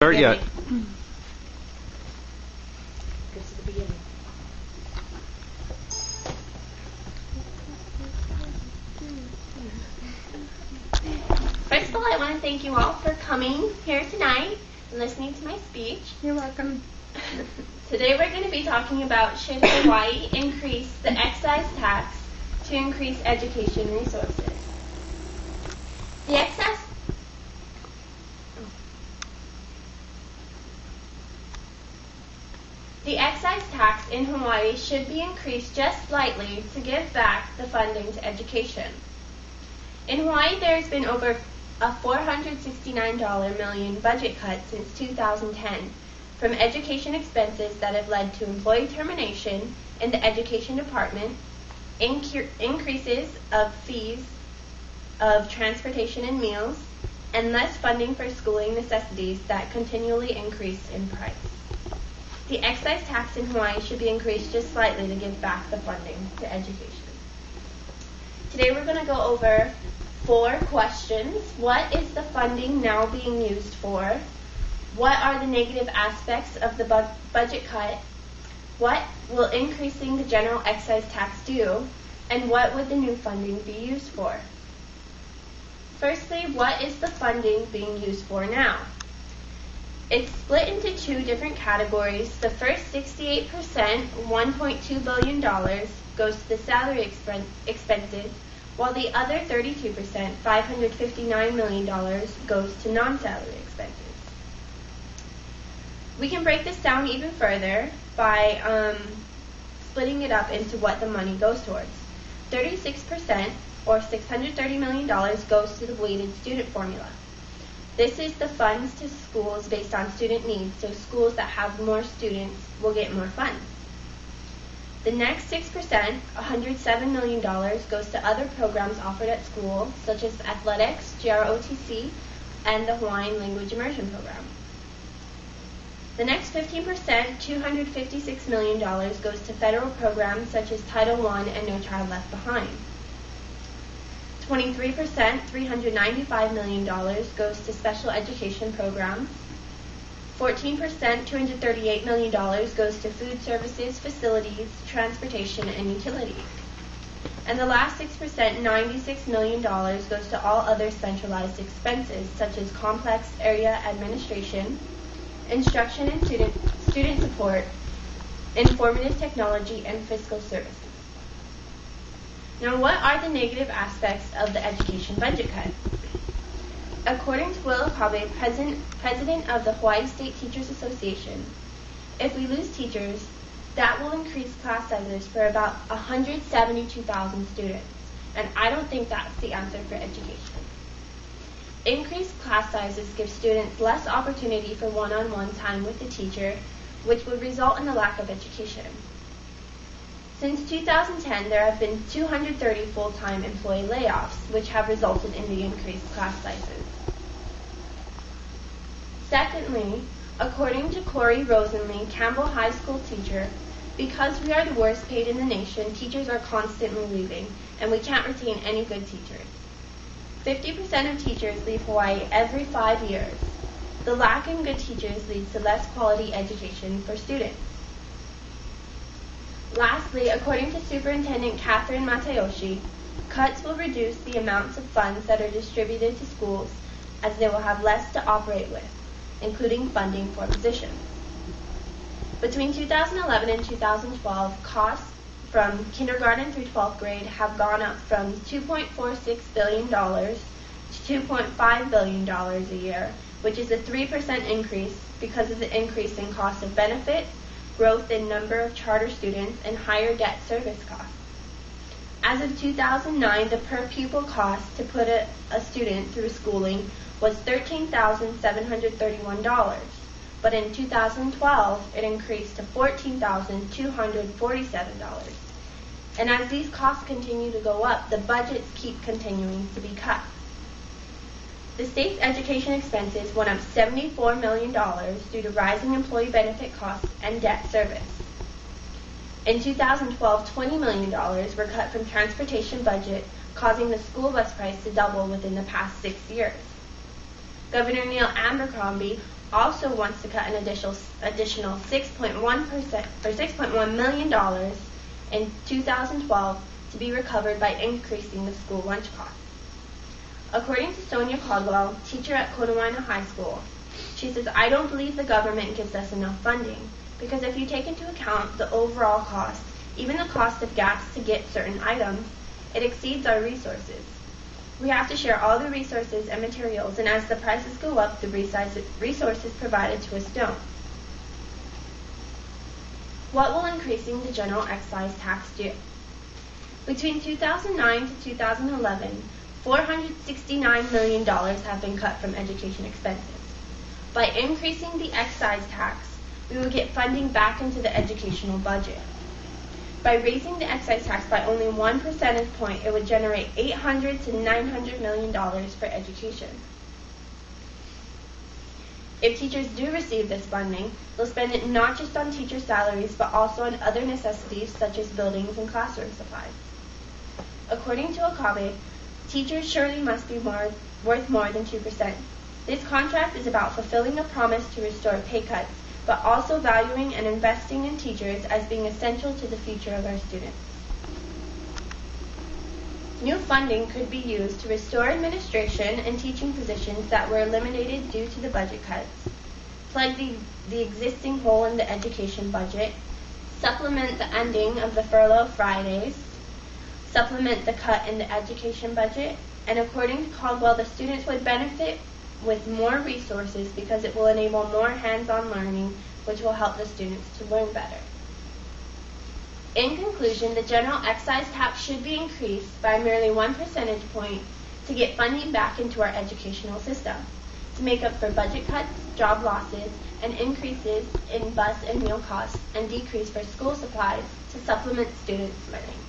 Start yet. Go to the beginning. First of all, I want to thank you all for coming here tonight and listening to my speech. You're welcome. Today we're going to be talking about should Hawaii increase the excise tax to increase education resources. The excise tax in Hawaii should be increased just slightly to give back the funding to education. In Hawaii, there has been over a $469 million budget cut since 2010 from education expenses that have led to employee termination in the education department, increases of fees of transportation and meals, and less funding for schooling necessities that continually increase in price. The excise tax in Hawaii should be increased just slightly to give back the funding to education. Today we're going to go over 4 questions. What is the funding now being used for? What are the negative aspects of the budget cut? What will increasing the general excise tax do? And what would the new funding be used for? Firstly, what is the funding being used for now? It's split into 2 different categories. The first 68%, $1.2 billion, goes to the salary expenses, while the other 32%, $559 million, goes to non-salary expenses. We can break this down even further by splitting it up into what the money goes towards. 36%, or $630 million, goes to the weighted student formula. This is the funds to schools based on student needs, so schools that have more students will get more funds. The next 6%, $107 million, goes to other programs offered at school, such as athletics, GROTC, and the Hawaiian Language Immersion Program. The next 15%, $256 million, goes to federal programs such as Title I and No Child Left Behind. 23%, $395 million, goes to special education programs. 14%, $238 million, goes to food services, facilities, transportation, and utilities. And the last 6%, $96 million, goes to all other centralized expenses, such as complex area administration, instruction and student support, informative technology, and fiscal services. Now, what are the negative aspects of the education budget cut? According to Will Okabe, president of the Hawaii State Teachers Association, if we lose teachers, that will increase class sizes for about 172,000 students, and I don't think that's the answer for education. Increased class sizes give students less opportunity for one-on-one time with the teacher, which would result in a lack of education. Since 2010, there have been 230 full-time employee layoffs, which have resulted in the increased class sizes. Secondly, according to Corey Rosenlee, Campbell High School teacher, because we are the worst paid in the nation, teachers are constantly leaving, and we can't retain any good teachers. 50% of teachers leave Hawaii every 5 years. The lack in good teachers leads to less quality education for students. Lastly, according to Superintendent Catherine Matayoshi, cuts will reduce the amounts of funds that are distributed to schools as they will have less to operate with, including funding for positions. Between 2011 and 2012, costs from kindergarten through 12th grade have gone up from $2.46 billion to $2.5 billion a year, which is a 3% increase because of the increase in cost of benefits, growth in number of charter students, and higher debt service costs. As of 2009, the per pupil cost to put a student through schooling was $13,731, but in 2012, it increased to $14,247. And as these costs continue to go up, the budgets keep continuing to be cut. The state's education expenses went up $74 million due to rising employee benefit costs and debt service. In 2012, $20 million were cut from transportation budget, causing the school bus price to double within the past 6 years. Governor Neil Abercrombie also wants to cut an additional $6.1% or $6.1 million in 2012 to be recovered by increasing the school lunch costs. According to Sonia Caldwell, teacher at Konawaina High School, she says, "I don't believe the government gives us enough funding because if you take into account the overall cost, even the cost of gas to get certain items, it exceeds our resources. We have to share all the resources and materials, and as the prices go up, the resources provided to us don't." What will increasing the general excise tax do? Between 2009 to 2011, $469 million have been cut from education expenses. By increasing the excise tax, we will get funding back into the educational budget. By raising the excise tax by only 1 percentage point, it would generate $800 to $900 million for education. If teachers do receive this funding, they'll spend it not just on teacher salaries, but also on other necessities such as buildings and classroom supplies. According to Okabe, teachers surely must be worth more than 2%. This contract is about fulfilling a promise to restore pay cuts, but also valuing and investing in teachers as being essential to the future of our students. New funding could be used to restore administration and teaching positions that were eliminated due to the budget cuts, plug the existing hole in the education budget, supplement the ending of the furlough Fridays, supplement the cut in the education budget, and according to Caldwell, the students would benefit with more resources because it will enable more hands-on learning, which will help the students to learn better. In conclusion, the general excise tax should be increased by merely 1 percentage point to get funding back into our educational system, to make up for budget cuts, job losses, and increases in bus and meal costs, and decrease for school supplies to supplement students' learning.